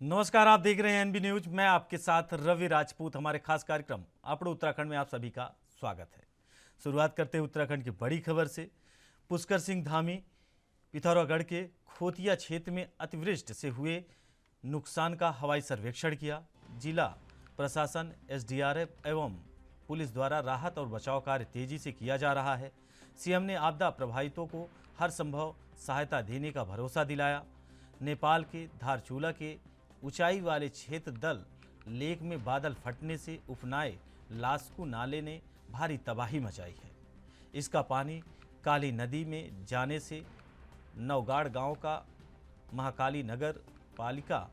नमस्कार, आप देख रहे हैं एनबी न्यूज। मैं आपके साथ रवि राजपूत। हमारे खास कार्यक्रम अपने उत्तराखंड में आप सभी का स्वागत है। शुरुआत करते हैं उत्तराखंड की बड़ी खबर से। पुष्कर सिंह धामी पिथौरागढ़ के खोतिया क्षेत्र में अतिवृष्टि से हुए नुकसान का हवाई सर्वेक्षण किया। जिला प्रशासन, एसडीआरएफ एवं पुलिस द्वारा राहत और बचाव कार्य तेजी से किया जा रहा है। सीएम ने आपदा प्रभावितों को हर संभव सहायता देने का भरोसा दिलाया। नेपाल के धारचूला के ऊंचाई वाले क्षेत्र दल लेक में बादल फटने से उफनाए लास्कू नाले ने भारी तबाही मचाई है। इसका पानी काली नदी में जाने से नवगाड़ गांव का महाकाली नगर पालिका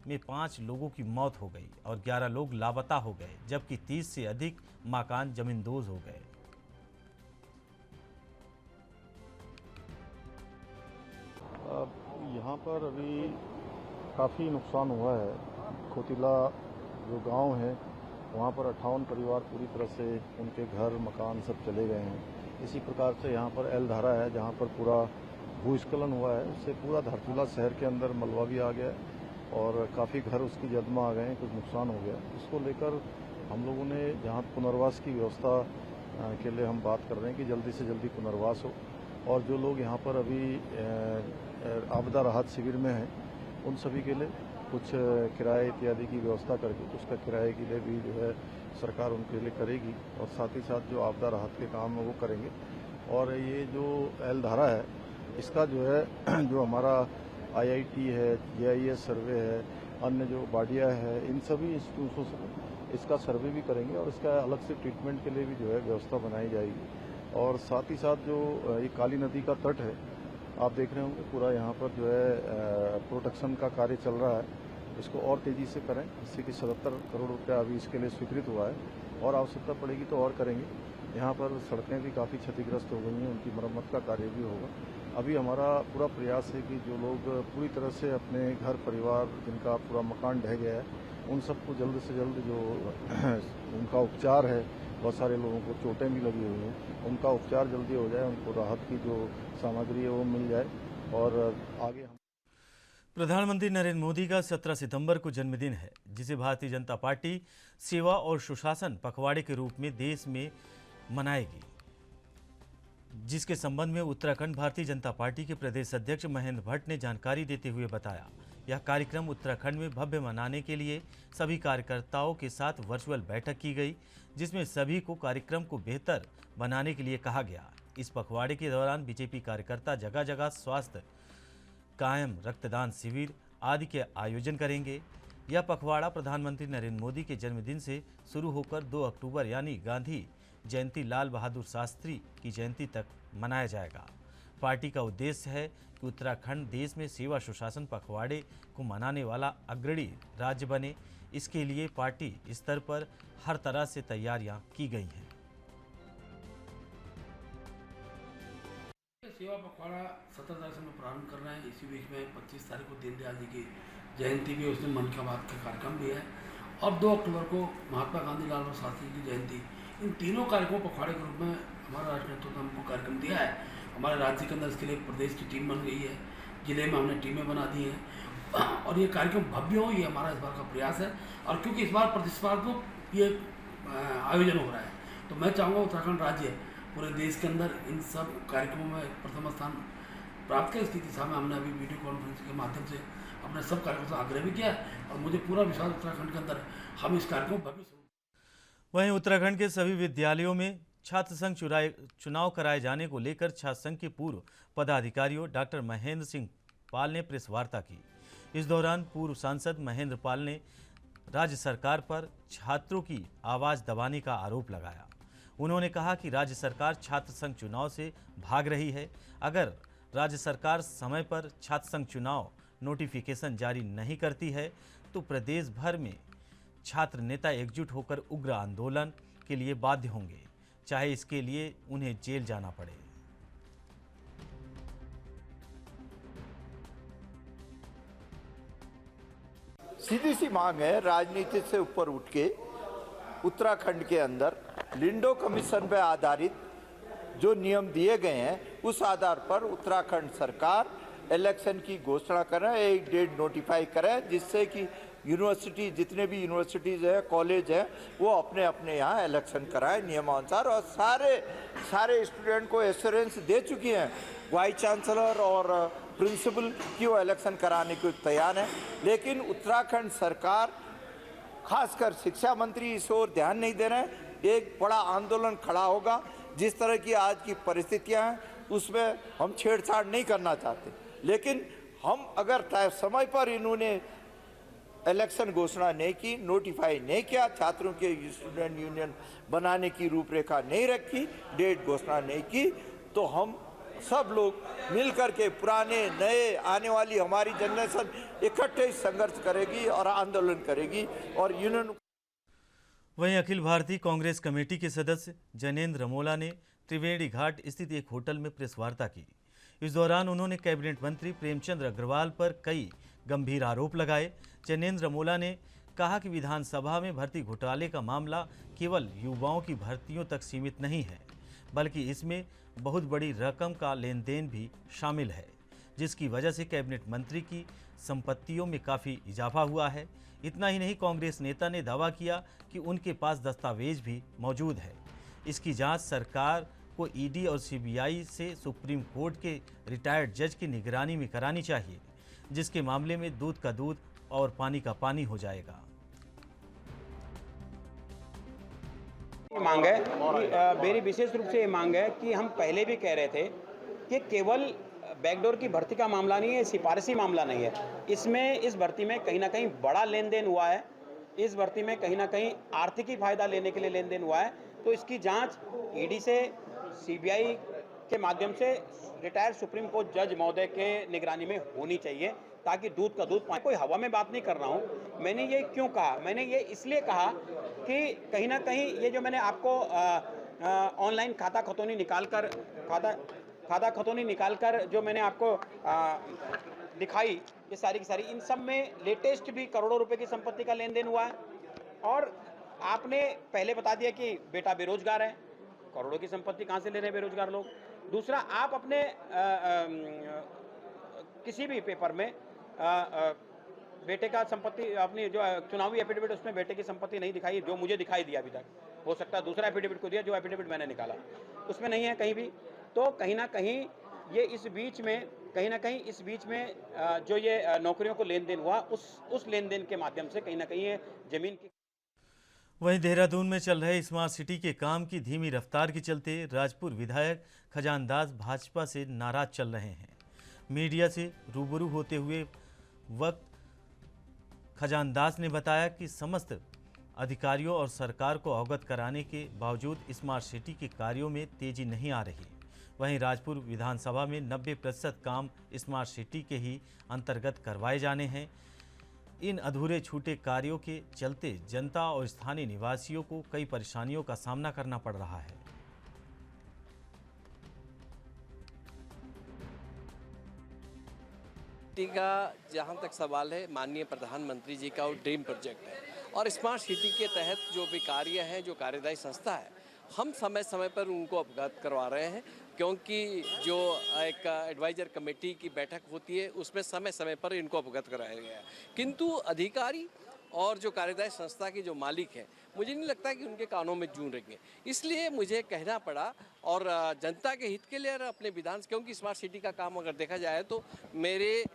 में 5 लोगों की मौत हो गई और 11 लोग लापता हो गए, जबकि 30 से अधिक मकान जमींदोज हो गए। यहाँ पर अभी काफ़ी नुकसान हुआ है। खोतिला जो गांव है वहाँ पर 58 परिवार पूरी तरह से उनके घर मकान सब चले गए हैं। इसी प्रकार से यहाँ पर एलधारा है जहाँ पर पूरा भूस्खलन हुआ है, उससे पूरा धारचूला शहर के अंदर मलबा भी आ गया और काफ़ी घर उसकी जद में आ गए हैं, कुछ नुकसान हो गया। इसको लेकर हम लोगों ने जहाँ पुनर्वास की व्यवस्था के लिए हम बात कर रहे हैं कि जल्दी से जल्दी पुनर्वास हो और जो लोग यहाँ पर अभी आपदा राहत शिविर में हैं उन सभी के लिए कुछ किराए इत्यादि की व्यवस्था करके उसका किराए के लिए भी जो है सरकार उनके लिए करेगी और साथ ही साथ जो आपदा राहत के काम है वो करेंगे। और ये जो एलधारा है इसका जो है जो हमारा आईआईटी है, जीआईएस सर्वे है, अन्य जो बाडिया है, इन सभी इंस्टीट्यूशनों से इसका सर्वे भी करेंगे और इसका अलग से ट्रीटमेंट के लिए भी जो है व्यवस्था बनाई जाएगी। और साथ ही साथ जो ये काली नदी का तट है आप देख रहे होंगे, पूरा यहाँ पर जो है प्रोटेक्शन का कार्य चल रहा है, इसको और तेजी से करें। इससे कि 77 करोड़ रुपया अभी इसके लिए स्वीकृत हुआ है और आवश्यकता पड़ेगी तो और करेंगे। यहाँ पर सड़कें भी काफ़ी क्षतिग्रस्त हो गई हैं, उनकी मरम्मत का कार्य भी होगा। अभी हमारा पूरा प्रयास है कि जो लोग पूरी तरह से अपने घर परिवार जिनका पूरा मकान ढह गया है उन सबको जल्द से जल्द जो उनका उपचार है, बहुत सारे लोगों को चोटें भी लगी हुई हैं, उनका उपचार जल्दी हो जाए, उनको राहत की जो सामग्री है वो मिल जाए और आगे हम। प्रधानमंत्री नरेंद्र मोदी का 17 सितंबर को जन्मदिन है, जिसे भारतीय जनता पार्टी सेवा और सुशासन पखवाड़े के रूप में देश में मनाएगी, जिसके संबंध में उत्तराखंड भारतीय जनता पार्टी के प्रदेश अध्यक्ष महेंद्र भट्ट ने जानकारी देते हुए बताया। यह कार्यक्रम उत्तराखंड में भव्य मनाने के लिए सभी कार्यकर्ताओं के साथ वर्चुअल बैठक की गई, जिसमें सभी को कार्यक्रम को बेहतर बनाने के लिए कहा गया। इस पखवाड़े के दौरान बीजेपी कार्यकर्ता जगह जगह स्वास्थ्य कायम, रक्तदान शिविर आदि के आयोजन करेंगे। यह पखवाड़ा प्रधानमंत्री नरेंद्र मोदी के जन्मदिन से शुरू होकर 2 अक्टूबर यानी गांधी जयंती, लाल बहादुर शास्त्री की जयंती तक मनाया जाएगा। पार्टी का उद्देश्य है कि उत्तराखंड देश में सेवा सुशासन पखवाड़े को मनाने वाला अग्रणी राज्य बने। इसके लिए पार्टी स्तर पर हर तरह से तैयारियां की गई हैं। सेवा पखवाड़ा 17 तारीख से हम प्रारंभ कर रहे हैं। इसी वीक में 25 तारीख को दीनदयाल जी की जयंती भी, उसमें मन की बात का कार्यक्रम भी है और 2 अक्टूबर को महात्मा गांधी, लाल बहादुर शास्त्री की जयंती। इन तीनों कार्यक्रमों पखवाड़े के रूप में हमारा राष्ट्रीय नेतृत्व ने हमको कार्यक्रम दिया है। हमारे राज्य के अंदर इसके लिए प्रदेश की टीम बन गई है, जिले में हमने टीमें बना दी हैं और ये कार्यक्रम भव्य हो, ये हमारा इस बार का प्रयास है। और क्योंकि इस बार प्रतिस्पर्धात्मक ये आयोजन हो रहा है, तो मैं चाहूँगा उत्तराखंड राज्य पूरे देश के अंदर इन सब कार्यक्रमों में प्रथम स्थान प्राप्त करे। इसकी दिशा में हमने अभी वीडियो कॉन्फ्रेंस के माध्यम से अपने सब कार्यक्रमों से आग्रह भी किया है और मुझे पूरा विश्वास उत्तराखंड के अंदर हम इस कार्यक्रम को भव्य। वहीं उत्तराखंड के सभी विद्यालयों में छात्र संघ चुनाव कराए जाने को लेकर छात्र संघ के पूर्व पदाधिकारियों डॉक्टर महेंद्र सिंह पाल ने प्रेस वार्ता की। इस दौरान पूर्व सांसद महेंद्र पाल ने राज्य सरकार पर छात्रों की आवाज़ दबाने का आरोप लगाया। उन्होंने कहा कि राज्य सरकार छात्र संघ चुनाव से भाग रही है। अगर राज्य सरकार समय पर छात्र संघ चुनाव नोटिफिकेशन जारी नहीं करती है तो प्रदेश भर में छात्र नेता एकजुट होकर उग्र आंदोलन के लिए बाध्य होंगे, चाहे इसके लिए उन्हें जेल जाना पड़े। सीधी सी मांग है राजनीति से ऊपर उठ के उत्तराखंड के अंदर लिंडो कमीशन पर आधारित जो नियम दिए गए हैं उस आधार पर उत्तराखंड सरकार इलेक्शन की घोषणा करें, एक डेट नोटिफाई करें, जिससे कि यूनिवर्सिटी, जितने भी यूनिवर्सिटीज़ हैं, कॉलेज हैं, वो अपने अपने यहाँ इलेक्शन कराएं नियमानुसार। और सारे स्टूडेंट को एश्योरेंस दे चुकी हैं वाइस चांसलर और प्रिंसिपल कि वो इलेक्शन कराने को तैयार है। लेकिन उत्तराखंड सरकार, खासकर शिक्षा मंत्री, इस ओर ध्यान नहीं दे रहे हैं। एक बड़ा आंदोलन खड़ा होगा। जिस तरह की आज की परिस्थितियां हैं उसमें हम छेड़छाड़ नहीं करना चाहते, लेकिन हम अगर तय समय पर इन्होंने इलेक्शन घोषणा नहीं की, नोटिफाई नहीं किया, छात्रों के स्टूडेंट यूनियन बनाने की रूपरेखा नहीं रखी, डेट घोषणा नहीं की, तो हम सब लोग मिलकर के पुराने नए आने वाली हमारी जनरेशन इकट्ठे संघर्ष करेगी और आंदोलन करेगी। और यूनियन वहीं अखिल भारतीय कांग्रेस कमेटी के सदस्य जैनेंद्र रमोला ने त्रिवेणी घाट स्थित एक होटल में प्रेस वार्ता की। इस दौरान उन्होंने कैबिनेट मंत्री प्रेमचंद अग्रवाल पर कई गंभीर आरोप लगाए। जैनेंद्र रमोला ने कहा कि विधानसभा में भर्ती घोटाले का मामला केवल युवाओं की भर्तियों तक सीमित नहीं है, बल्कि इसमें बहुत बड़ी रकम का लेन देन भी शामिल है, जिसकी वजह से कैबिनेट मंत्री की संपत्तियों में काफ़ी इजाफा हुआ है। इतना ही नहीं, कांग्रेस नेता ने दावा किया कि उनके पास दस्तावेज भी मौजूद है। इसकी जांच सरकार को ईडी और सीबीआई से सुप्रीम कोर्ट के रिटायर्ड जज की निगरानी में करानी चाहिए, जिसके मामले में दूध का दूध और पानी का पानी हो जाएगा। मांग है कि मेरी विशेष रूप से ये मांग है कि हम पहले भी कह रहे थे कि केवल बैकडोर की भर्ती का मामला नहीं है, सिफारिशी मामला नहीं है। इसमें इस भर्ती में कहीं ना कहीं बड़ा लेन देन हुआ है। इस भर्ती में कहीं ना कहीं आर्थिक फायदा लेने के लिए लेन देन हुआ है। तो इसकी जांच ईडी से, सीबीआई के माध्यम से रिटायर्ड सुप्रीम कोर्ट जज महोदय के निगरानी में होनी चाहिए, ताकि दूध का दूध पानी। कोई हवा में बात नहीं कर रहा हूँ। मैंने ये क्यों कहा? मैंने ये इसलिए कहा कि कहीं ना कहीं ये जो मैंने आपको ऑनलाइन खाता खतौनी निकाल कर जो मैंने आपको दिखाई, ये सारी की सारी, इन सब में लेटेस्ट भी करोड़ों रुपए की संपत्ति का लेन देन हुआ है। और आपने पहले बता दिया कि बेटा बेरोजगार है, करोड़ों की संपत्ति कहाँ से ले रहे हैं बेरोजगार लोग। दूसरा, आप अपने किसी भी पेपर में बेटे का संपत्ति, अपनी जो चुनावी एफिडेविट, उसमें बेटे की संपत्ति नहीं दिखाई, जो मुझे दिखाई दिया अभी तक। हो सकता है दूसरा एफिडेविट को दिया, जो एफिडेविट मैंने निकाला उसमें नहीं है कहीं भी। तो कहीं ना कहीं ये इस बीच में जो ये नौकरियों को लेन देन हुआ, उस लेन देन के माध्यम से कहीं ना कहीं ये जमीन की। वहीं देहरादून में चल रहे स्मार्ट सिटी के काम की धीमी रफ्तार के चलते राजपुर विधायक खजानदास भाजपा से नाराज चल रहे हैं। मीडिया से रूबरू होते हुए वक्त खजानदास ने बताया कि समस्त अधिकारियों और सरकार को अवगत कराने के बावजूद स्मार्ट सिटी के कार्यों में तेजी नहीं आ रही। वहीं राजपुर विधानसभा में 90% काम स्मार्ट सिटी के ही अंतर्गत करवाए जाने हैं। इन अधूरे छूटे कार्यों के चलते जनता और स्थानीय निवासियों को कई परेशानियों का सामना करना पड़ रहा है। सिटी का जहाँ तक सवाल है, माननीय प्रधानमंत्री जी का वो ड्रीम प्रोजेक्ट है, और स्मार्ट सिटी के तहत जो भी कार्य है, जो कार्यदायी संस्था है, हम समय समय पर उनको अवगत करवा रहे हैं, क्योंकि जो एक एडवाइजर कमेटी की बैठक होती है उसमें समय समय पर इनको अवगत कराया गया है। किंतु अधिकारी और जो कार्यदायी संस्था के जो मालिक हैं, मुझे नहीं लगता कि उनके कानों में जूं रहेंगे। इसलिए मुझे कहना पड़ा, और जनता के हित के लिए और अपने क्योंकि स्मार्ट सिटी का काम अगर देखा जाए तो मेरे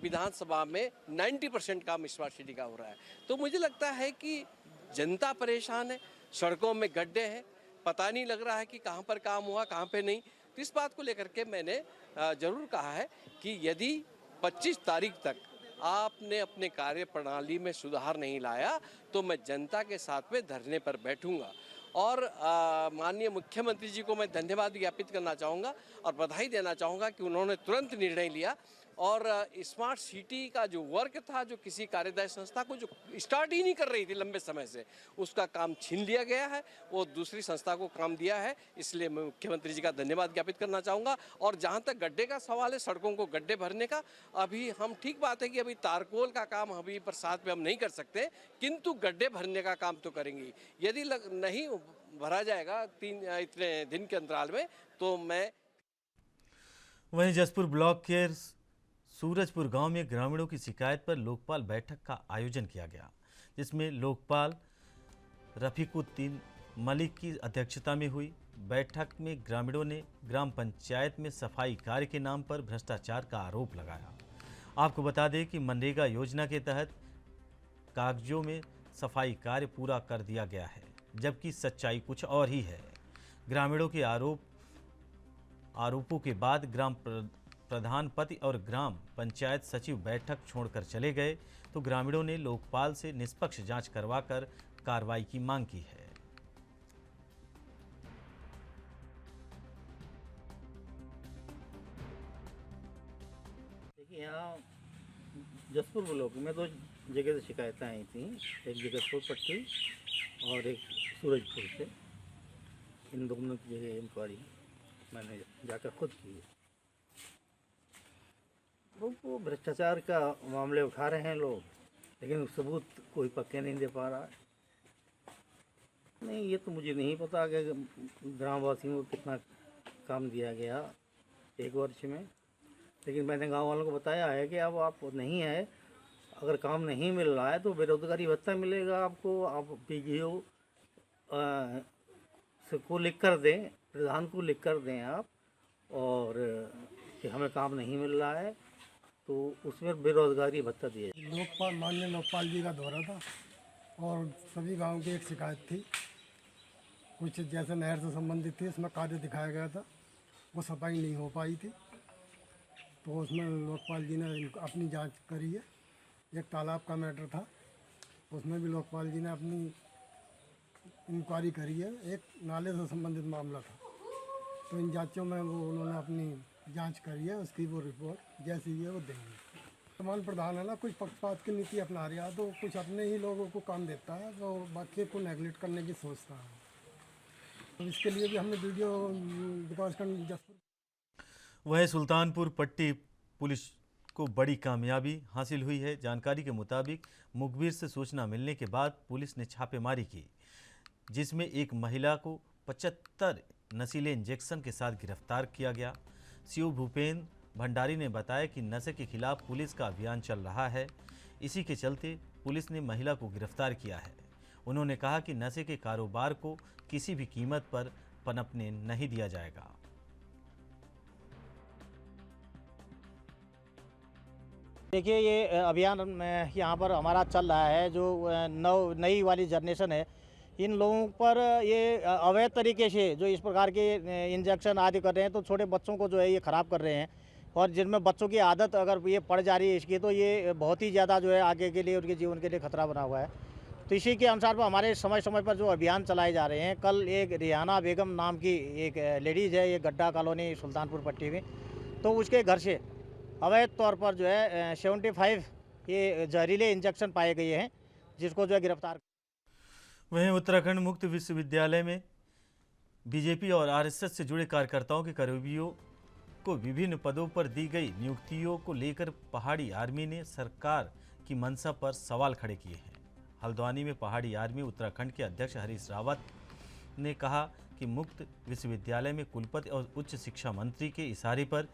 विधानसभा में 90% काम स्मार्ट सिटी का हो रहा है। तो मुझे लगता है कि जनता परेशान है, सड़कों में गड्ढे हैं, पता नहीं लग रहा है कि कहाँ पर काम हुआ कहाँ पे नहीं। तो इस बात को लेकर के मैंने ज़रूर कहा है कि यदि 25 तारीख तक आपने अपने कार्य प्रणाली में सुधार नहीं लाया तो मैं जनता के साथ में धरने पर बैठूंगा। और माननीय मुख्यमंत्री जी को मैं धन्यवाद ज्ञापित करना चाहूँगा और बधाई देना चाहूँगा कि उन्होंने तुरंत निर्णय लिया और स्मार्ट सिटी का जो वर्क था, जो किसी कार्यदायी संस्था को जो स्टार्ट ही नहीं कर रही थी लंबे समय से, उसका काम छीन लिया गया है, वो दूसरी संस्था को काम दिया है। इसलिए मैं मुख्यमंत्री जी का धन्यवाद ज्ञापित करना चाहूँगा। और जहाँ तक गड्ढे का सवाल है, सड़कों को गड्ढे भरने का, अभी हम ठीक बात है कि अभी तारकोल का काम अभी बरसात में हम नहीं कर सकते, किंतु गड्ढे भरने का काम तो करेंगे। यदि नहीं भरा जाएगा इतने दिन के अंतराल में तो मैं। वहीं जसपुर ब्लॉक के सूरजपुर गांव में ग्रामीणों की शिकायत पर लोकपाल बैठक का आयोजन किया गया, जिसमें लोकपाल रफीकुद्दीन मलिक की अध्यक्षता में हुई। बैठक में ग्रामीणों ने ग्राम पंचायत में सफाई कार्य के नाम पर भ्रष्टाचार का आरोप लगाया। आपको बता दें कि मनरेगा योजना के तहत कागजों में सफाई कार्य पूरा कर दिया गया है, जबकि सच्चाई कुछ और ही है। ग्रामीणों के आरोपों के बाद ग्राम प्रधान पति और ग्राम पंचायत सचिव बैठक छोड़कर चले गए, तो ग्रामीणों ने लोकपाल से निष्पक्ष जांच करवाकर कार्रवाई की मांग की है। देखिए, यहाँ जसपुर ब्लॉक में 2 जगह से शिकायतें आई थी, एक जगतपुर पट्टी और एक सूरजपुर से। इन दोनों की जगह इंक्वायरी मैंने जाकर खुद की है। वो भ्रष्टाचार का मामले उठा रहे हैं लोग, लेकिन सबूत कोई पक्के नहीं दे पा रहा है। नहीं, ये तो मुझे नहीं पता कि ग्रामवासियों को कितना काम दिया गया 1 वर्ष में, लेकिन मैंने गांव वालों को बताया है कि अब आप नहीं है, अगर काम नहीं मिल रहा है तो बेरोजगारी भत्ता मिलेगा आपको। आप पीजीओ को लिख कर दें, प्रधान को लिख कर दें आप, और कि हमें काम नहीं मिल रहा है तो उसमें बेरोजगारी भत्ता दिया जाए। लोकपाल, माननीय लोकपाल जी का दौरा था और सभी गांव की एक शिकायत थी, कुछ जैसे नहर से संबंधित थी, उसमें कार्य दिखाया गया था, वो सफाई नहीं हो पाई थी, तो उसमें लोकपाल जी ने अपनी जांच करी है। एक तालाब का मैटर था, उसमें भी लोकपाल जी ने अपनी इंक्वायरी करी है। एक नाले से संबंधित मामला था, तो इन जांचों में वो उन्होंने अपनी जांच करी है, उसकी वो रिपोर्ट जैसी है वो देंगे। वर्तमान प्रधान है ना, कुछ पक्षपात की नीति अपना रहा है, तो कुछ अपने ही लोगों को काम देता है, तो बाकी को नेगलेक्ट करने की सोचता है। तो इसके लिए भी हमने वीडियो विकासखंड जसपुर। वहीं सुल्तानपुर पट्टी पुलिस को बड़ी कामयाबी हासिल हुई है। जानकारी के मुताबिक मुखबिर से सूचना मिलने के बाद पुलिस ने छापेमारी की, जिसमें एक महिला को 75 नशीले इंजेक्शन के साथ गिरफ्तार किया गया। शिव भूपेंद्र भंडारी ने बताया कि नशे के खिलाफ पुलिस का अभियान चल रहा है, इसी के चलते पुलिस ने महिला को गिरफ्तार किया है। उन्होंने कहा कि नशे के कारोबार को किसी भी कीमत पर पनपने नहीं दिया जाएगा। देखिए, ये अभियान यहाँ पर हमारा चल रहा है, जो नई वाली जनरेशन है, इन लोगों पर ये अवैध तरीके से जो इस प्रकार के इंजेक्शन आदि कर रहे हैं, तो छोटे बच्चों को जो है ये ख़राब कर रहे हैं, और जिनमें बच्चों की आदत अगर ये पड़ जा रही है इसकी, तो ये बहुत ही ज़्यादा जो है आगे के लिए, उनके जीवन के लिए खतरा बना हुआ है। तो इसी के अनुसार पर हमारे समय समय पर जो अभियान चलाए जा रहे हैं। कल एक रिहाना बेगम नाम की एक लेडीज़ है, ये गड्ढा कॉलोनी सुल्तानपुर पट्टी में, तो उसके घर से अवैध तौर पर जो है 75 ये जहरीले इंजेक्शन पाए गए हैं, जिसको जो है गिरफ्तार। वहीं उत्तराखंड मुक्त विश्वविद्यालय में बीजेपी और आरएसएस से जुड़े कार्यकर्ताओं के करीबियों को विभिन्न पदों पर दी गई नियुक्तियों को लेकर पहाड़ी आर्मी ने सरकार की मंशा पर सवाल खड़े किए हैं। हल्द्वानी में पहाड़ी आर्मी उत्तराखंड के अध्यक्ष हरीश रावत ने कहा कि मुक्त विश्वविद्यालय में कुलपति और उच्च शिक्षा मंत्री के इशारे पर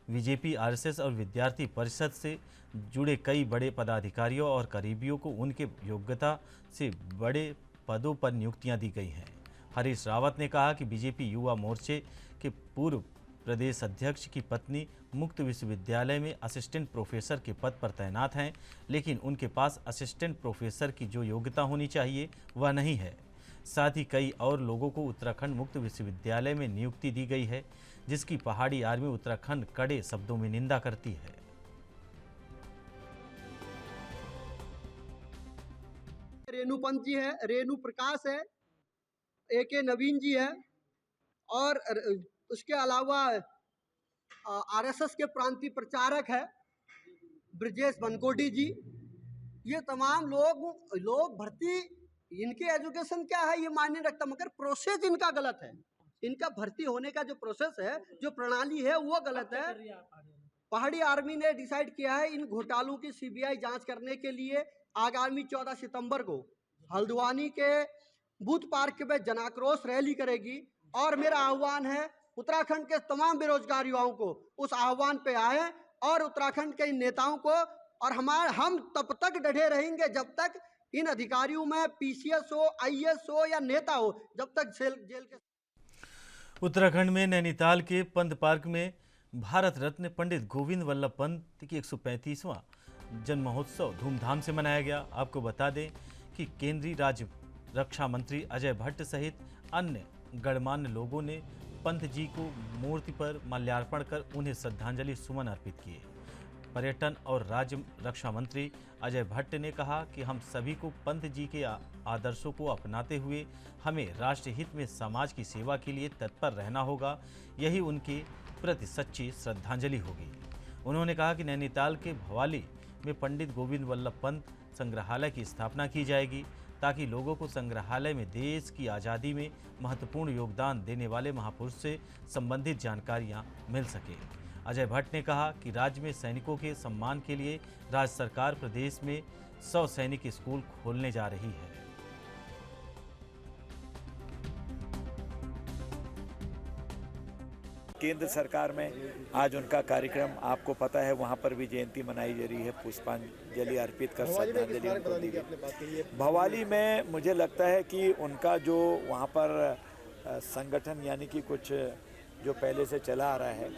बीजेपी, आरएसएस और विद्यार्थी परिषद से जुड़े कई बड़े पदाधिकारियों और करीबियों को उनके योग्यता से बड़े पदों पर नियुक्तियां दी गई हैं। हरीश रावत ने कहा कि बीजेपी युवा मोर्चे के पूर्व प्रदेश अध्यक्ष की पत्नी मुक्त विश्वविद्यालय में असिस्टेंट प्रोफेसर के पद पर तैनात हैं, लेकिन उनके पास असिस्टेंट प्रोफेसर की जो योग्यता होनी चाहिए वह नहीं है। साथ ही कई और लोगों को उत्तराखंड मुक्त विश्वविद्यालय में नियुक्ति दी गई है, जिसकी पहाड़ी आर्मी उत्तराखंड कड़े शब्दों में निंदा करती है। रेणु पंत जी है, रेणु प्रकाश है, AK नवीन जी है, और उसके अलावा RSS के प्रांतीय प्रचारक है ब्रजेश बनकोटी जी। ये तमाम लोग भर्ती, इनके एजुकेशन क्या है ये मायने रखता, मगर प्रोसेस इनका गलत है। इनका भर्ती होने का जो प्रोसेस है, जो प्रणाली है, वो गलत है। पहाड़ी आर्मी ने डिसाइड किया है इन घोटालों की CBI जांच करने के लिए आगामी 14 सितंबर को हल्द्वानी के बूथ पार्क में जनाक्रोश रैली करेगी। और मेरा आह्वान है उत्तराखंड के तमाम बेरोजगार युवाओं को उस आह्वान पे आए और उत्तराखंड के इन नेताओं को, और हम तब तक डटे रहेंगे जब तक इन अधिकारियों में PCS हो, IAS हो या नेता हो, जब तक जेल के। उत्तराखंड में नैनीताल के पंत पार्क में भारत रत्न पंडित गोविंद वल्लभ पंत की 135वां जन्म महोत्सव धूमधाम से मनाया गया। आपको बता दें कि केंद्रीय राज्य रक्षा मंत्री अजय भट्ट सहित अन्य गणमान्य लोगों ने पंत जी को मूर्ति पर माल्यार्पण कर उन्हें श्रद्धांजलि सुमन अर्पित किए। पर्यटन और राज्य रक्षा मंत्री अजय भट्ट ने कहा कि हम सभी को पंत जी के आदर्शों को अपनाते हुए हमें राष्ट्र हित में समाज की सेवा के लिए तत्पर रहना होगा, यही उनके प्रति सच्ची श्रद्धांजलि होगी। उन्होंने कहा कि नैनीताल के भवाली में पंडित गोविंद वल्लभ पंत संग्रहालय की स्थापना की जाएगी ताकि लोगों को संग्रहालय में देश की आज़ादी में महत्वपूर्ण योगदान देने वाले महापुरुष से संबंधित जानकारियां मिल सके। अजय भट्ट ने कहा कि राज्य में सैनिकों के सम्मान के लिए राज्य सरकार प्रदेश में 100 सैनिक स्कूल खोलने जा रही है। केंद्र सरकार में आज उनका कार्यक्रम आपको पता है, वहाँ पर भी जयंती मनाई जा रही है, पुष्पांजलि अर्पित कर श्रद्धांजलि उनको दी गई। भवाली में मुझे लगता है कि उनका जो वहाँ पर संगठन यानी कि कुछ जो पहले से चला आ रहा है,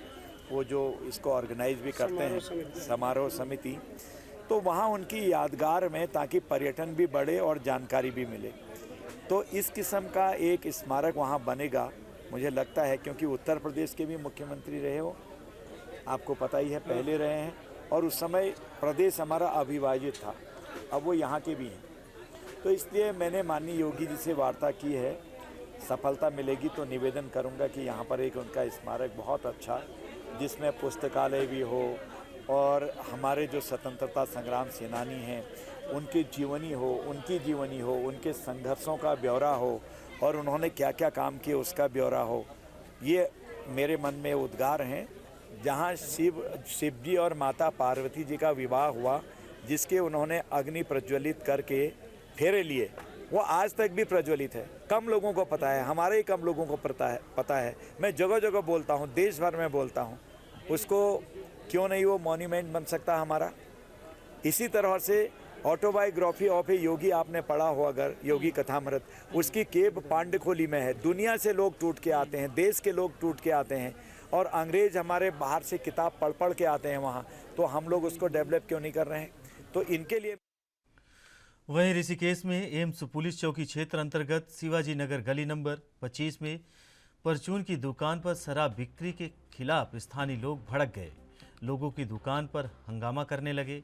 वो जो इसको ऑर्गेनाइज भी करते हैं समारोह समिति, तो वहाँ उनकी यादगार में ताकि पर्यटन भी बढ़े और जानकारी भी मिले, तो इस किस्म का एक स्मारक वहाँ बनेगा मुझे लगता है, क्योंकि उत्तर प्रदेश के भी मुख्यमंत्री रहे हो, आपको पता ही है, पहले रहे हैं, और उस समय प्रदेश हमारा अविभाजित था, अब वो यहाँ के भी हैं, तो इसलिए मैंने माननीय योगी जी से वार्ता की है। सफलता मिलेगी तो निवेदन करूँगा कि यहाँ पर एक उनका स्मारक बहुत अच्छा, जिसमें पुस्तकालय भी हो और हमारे जो स्वतंत्रता संग्राम सेनानी हैं उनकी जीवनी हो, उनके संघर्षों का ब्यौरा हो और उन्होंने क्या क्या काम किए उसका ब्यौरा हो। ये मेरे मन में उद्गार हैं। जहाँ शिव जी और माता पार्वती जी का विवाह हुआ, जिसके उन्होंने अग्नि प्रज्वलित करके फेरे लिए, वो आज तक भी प्रज्वलित है। कम लोगों को पता है, हमारे ही कम लोगों को पता है। मैं जगह जगह बोलता हूँ, देश भर में बोलता हूँ, उसको क्यों नहीं वो मॉन्यूमेंट बन सकता हमारा। इसी तरह से ऑटोबायोग्राफी ऑफ ए योगी आपने पढ़ा हो अगर, योगी कथामृत, उसकी केब पांडुखोली में है। दुनिया से लोग टूट के आते हैं, देश के लोग टूट के आते हैं, और अंग्रेज हमारे बाहर से किताब पढ़ के आते हैं वहाँ, तो हम लोग उसको डेवलप क्यों नहीं कर रहे हैं। तो इनके लिए। वहीं ऋषिकेश में एम्स पुलिस चौकी क्षेत्र अंतर्गत शिवाजी नगर गली नंबर 25 में परचून की दुकान पर शराब बिक्री के खिलाफ स्थानीय लोग भड़क गए। लोगों की दुकान पर हंगामा करने लगे,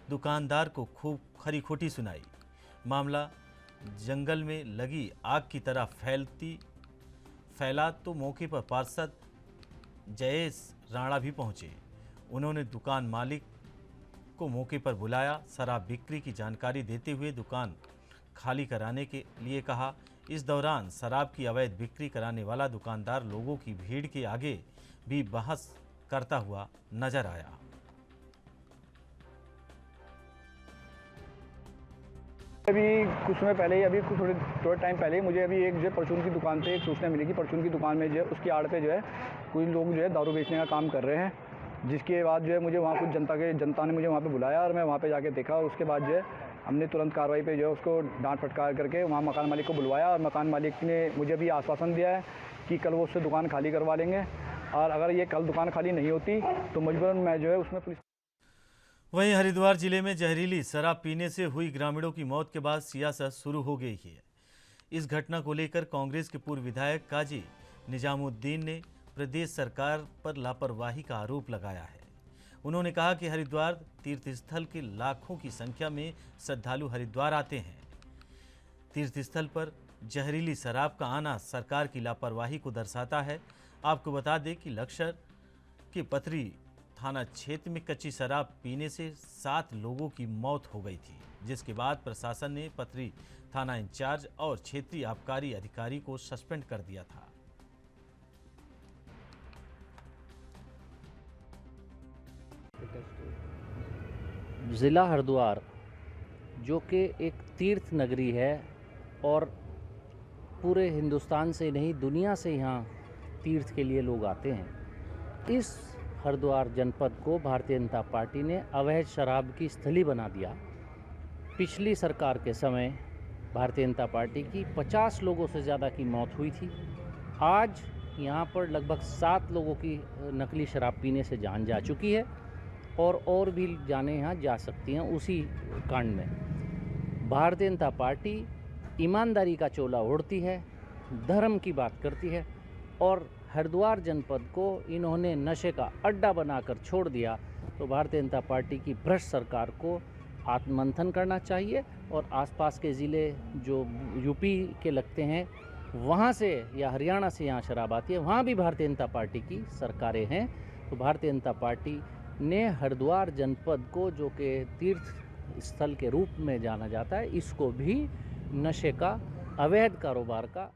दुकानदार को खूब खरी खोटी सुनाई। मामला जंगल में लगी आग की तरह फैला तो मौके पर पार्षद जयेश राणा भी पहुंचे। उन्होंने दुकान मालिक को मौके पर बुलाया, शराब बिक्री की जानकारी देते हुए दुकान खाली कराने के लिए कहा। इस दौरान शराब की अवैध बिक्री कराने वाला दुकानदार लोगों की भीड़ के आगे भी बहस करता हुआ नजर आया। अभी कुछ समय पहले ही, अभी थोड़े टाइम पहले ही मुझे अभी एक जो है परचून की दुकान पे एक सूचना मिली कि परचून की दुकान में जो है उसकी आड़ पे जो है कुछ लोग जो है दारू बेचने का काम कर रहे हैं। जिसके बाद जो है मुझे वहाँ कुछ जनता ने मुझे वहाँ पे बुलाया और मैं वहाँ पे जाके देखा, और उसके बाद जो है हमने तुरंत कार्रवाई पे जो है उसको डांट फटकार करके वहाँ मकान मालिक को बुलवाया, और मकान मालिक ने मुझे भी आश्वासन दिया है कि कल वो उससे दुकान खाली करवा लेंगे, और अगर ये कल दुकान खाली नहीं होती तो मजबूरन मैं जो है उसमें पुलिस। वहीं हरिद्वार जिले में जहरीली शराब पीने से हुई ग्रामीणों की मौत के बाद सियासत शुरू हो गई है। इस घटना को लेकर कांग्रेस के पूर्व विधायक काजी निजामुद्दीन ने प्रदेश सरकार पर लापरवाही का आरोप लगाया है। उन्होंने कहा कि हरिद्वार तीर्थस्थल के लाखों की संख्या में श्रद्धालु हरिद्वार आते हैं। तीर्थस्थल पर जहरीली शराब का आना सरकार की लापरवाही को दर्शाता है। आपको बता दें कि लक्सर के पथरी थाना क्षेत्र में कच्ची शराब पीने से 7 लोगों की मौत हो गई थी, जिसके बाद प्रशासन ने पथरी थाना इंचार्ज और क्षेत्रीय आबकारी अधिकारी को सस्पेंड कर दिया था। ज़िला हरिद्वार जो कि एक तीर्थ नगरी है और पूरे हिंदुस्तान से नहीं दुनिया से यहाँ तीर्थ के लिए लोग आते हैं। इस हरिद्वार जनपद को भारतीय जनता पार्टी ने अवैध शराब की स्थली बना दिया। पिछली सरकार के समय भारतीय जनता पार्टी की 50 लोगों से ज़्यादा की मौत हुई थी। आज यहाँ पर लगभग 7 लोगों की नकली शराब पीने से जान जा चुकी है और भी जानें यहाँ जा सकती हैं उसी कांड में। भारतीय जनता पार्टी ईमानदारी का चोला ओढ़ती है, धर्म की बात करती है और हरिद्वार जनपद को इन्होंने नशे का अड्डा बनाकर छोड़ दिया। तो भारतीय जनता पार्टी की भ्रष्ट सरकार को आत्ममंथन करना चाहिए और आसपास के ज़िले जो यूपी के लगते हैं वहाँ से या हरियाणा से यहाँ शराब आती है, वहाँ भी भारतीय जनता पार्टी की सरकारें हैं। तो भारतीय जनता पार्टी ने हरिद्वार जनपद को, जो कि तीर्थ स्थल के रूप में जाना जाता है, इसको भी नशे का अवैध कारोबार का।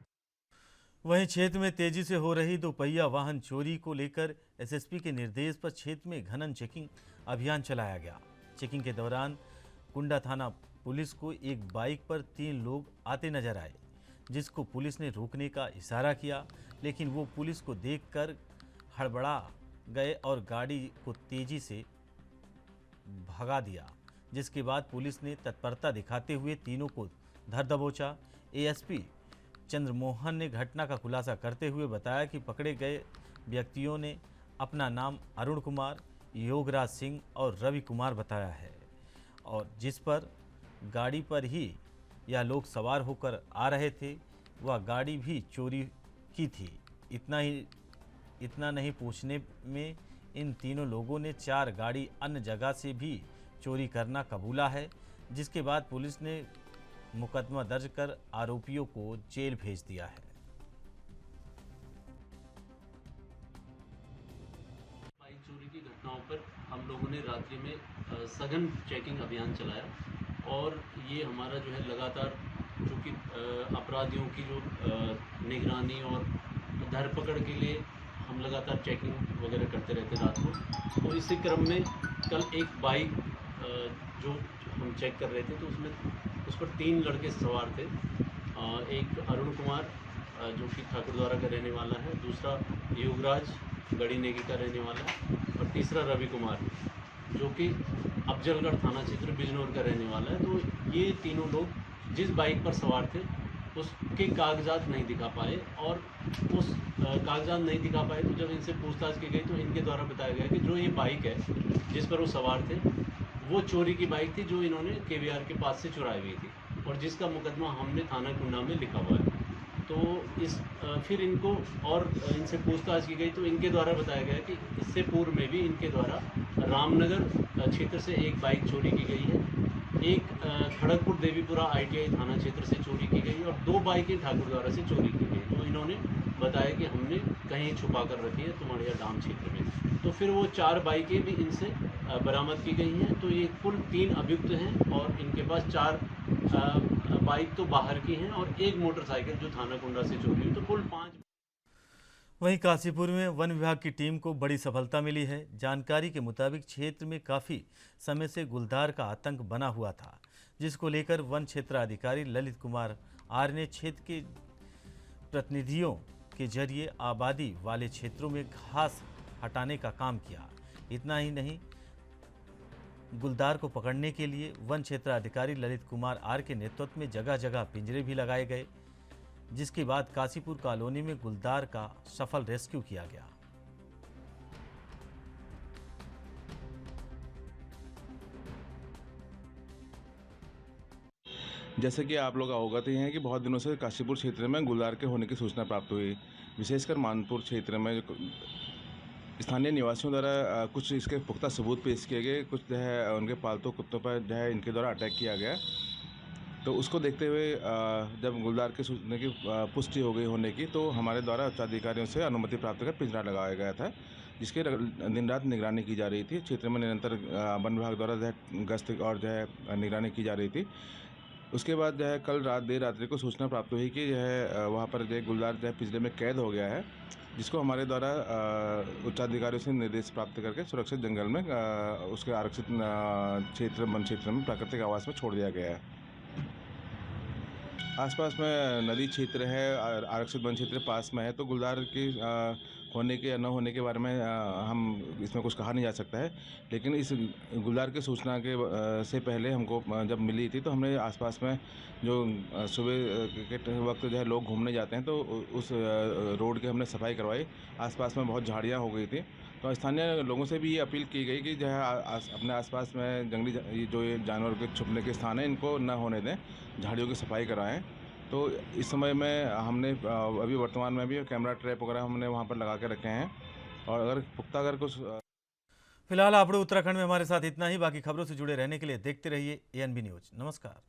वहीं क्षेत्र में तेजी से हो रही दोपहिया वाहन चोरी को लेकर एसएसपी के निर्देश पर क्षेत्र में घनन चेकिंग अभियान चलाया गया। चेकिंग के दौरान कुंडा थाना पुलिस को एक बाइक पर 3 लोग आते नजर आए, जिसको पुलिस ने रोकने का इशारा किया, लेकिन वो पुलिस को देखकर हड़बड़ा गए और गाड़ी को तेजी से भगा दिया, जिसके बाद पुलिस ने तत्परता दिखाते हुए तीनों को धर दबोचा। एएसपी चंद्रमोहन ने घटना का खुलासा करते हुए बताया कि पकड़े गए व्यक्तियों ने अपना नाम अरुण कुमार, योगराज सिंह और रवि कुमार बताया है और जिस पर गाड़ी पर ही यह लोग सवार होकर आ रहे थे, वह गाड़ी भी चोरी की थी। इतना नहीं, पूछने में इन तीनों लोगों ने 4 गाड़ी अन्य जगह से भी चोरी करना कबूला है, जिसके बाद पुलिस ने मुकदमा दर्ज कर आरोपियों को जेल भेज दिया है। बाइक चोरी की घटनाओं पर हम लोगों ने रात्रि में सघन चेकिंग अभियान चलाया और ये हमारा जो है लगातार, चूँकि अपराधियों की जो निगरानी और धरपकड़ के लिए हम लगातार चेकिंग वगैरह करते रहते रात को। तो इसी क्रम में कल एक बाइक जो हम चेक कर रहे थे तो उस पर 3 लड़के सवार थे। एक अरुण कुमार जो कि ठाकुरद्वारा का रहने वाला है, दूसरा योगराज गढ़ी नेगी का रहने वाला है और तीसरा रवि कुमार जो कि अफजलगढ़ थाना क्षेत्र बिजनौर का रहने वाला है। तो ये तीनों लोग जिस बाइक पर सवार थे उसके कागजात नहीं दिखा पाए और उस कागजात नहीं दिखा पाए तो जब इनसे पूछताछ की गई तो इनके द्वारा बताया गया कि जो ये बाइक है जिस पर वो सवार थे वो चोरी की बाइक थी जो इन्होंने केवीआर के पास से चुराई हुई थी और जिसका मुकदमा हमने थाना कुंडा में लिखा हुआ है। तो फिर इनको और इनसे पूछताछ की गई तो इनके द्वारा बताया गया कि इससे पूर्व में भी इनके द्वारा रामनगर क्षेत्र से एक बाइक चोरी की गई है, एक खड़गपुर देवीपुरा ITI थाना क्षेत्र से चोरी की गई और 2 बाइकें ठाकुरद्वारा से चोरी की गई। तो इन्होंने बताया कि हमने कहीं छुपा कर रखी है तुम्हाड़िया डाम क्षेत्र में। तो फिर वो 4 बाइकें भी इनसे बरामद की गई हैं। तो ये कुल 3 अभियुक्त हैं और इनके पास 4 बाइक तो बाहर की हैं और एक मोटरसाइकिल जो थाना कुंडा से चोरी हुई, तो कुल 5। वहीं काशीपुर में वन विभाग की टीम को बड़ी सफलता मिली है। जानकारी के मुताबिक क्षेत्र में काफ़ी समय से गुलदार का आतंक बना हुआ था, जिसको लेकर वन क्षेत्राधिकारी ललित कुमार आर्य ने क्षेत्र के प्रतिनिधियों के जरिए आबादी वाले क्षेत्रों में घास हटाने का काम किया। इतना ही नहीं, गुलदार को पकड़ने के लिए वन क्षेत्राधिकारी ललित कुमार आर्य के नेतृत्व में जगह जगह पिंजरे भी लगाए गए, जिसके बाद काशीपुर कॉलोनी में गुलदार का सफल रेस्क्यू किया गया। जैसे कि आप लोग अवगत ही हैं कि बहुत दिनों से काशीपुर क्षेत्र में गुलदार के होने की सूचना प्राप्त हुई। विशेषकर मानपुर क्षेत्र में स्थानीय निवासियों द्वारा कुछ इसके पुख्ता सबूत पेश किए गए। कुछ जो है उनके पालतू कुत्तों पर जो है इनके द्वारा अटैक किया गया। तो उसको देखते हुए जब गुलदार के सूचना की पुष्टि हो गई होने की, तो हमारे द्वारा उच्चाधिकारियों से अनुमति प्राप्त कर पिंजरा लगाया गया था, जिसके दिन रात निगरानी की जा रही थी। क्षेत्र में निरंतर वन विभाग द्वारा जो है गश्त और जो है निगरानी की जा रही थी। उसके बाद जो है कल देर रात्रि को सूचना प्राप्त हुई कि जो है वहाँ पर जो है गुलदार जो है पिंजरे में कैद हो गया है, जिसको हमारे द्वारा उच्चाधिकारियों से निर्देश प्राप्त करके सुरक्षित जंगल में उसके आरक्षित क्षेत्र वन क्षेत्र में प्राकृतिक आवास में छोड़ दिया गया है। आसपास में नदी क्षेत्र है, आरक्षित वन क्षेत्र पास में है, तो गुलदार की होने के या न होने के बारे में हम इसमें कुछ कहा नहीं जा सकता है। लेकिन इस गुलदार की सूचना के से पहले हमको जब मिली थी तो हमने आसपास में जो सुबह के वक्त जो है लोग घूमने जाते हैं तो उस रोड की हमने सफाई करवाई। आसपास में बहुत झाड़ियाँ हो गई थी, तो स्थानीय लोगों से भी ये अपील की गई कि जो है अपने आसपास में जंगली जो ये जानवर के छुपने के स्थान हैं इनको न होने दें, झाड़ियों की सफाई कराएं। तो इस समय में हमने अभी वर्तमान में भी कैमरा ट्रैप वगैरह हमने वहाँ पर लगा के रखे हैं, और अगर पुख्ता अगर कुछ फिलहाल आपड़े उत्तराखंड में हमारे साथ इतना ही। बाकी खबरों से जुड़े रहने के लिए देखते रहिए ANB न्यूज। नमस्कार।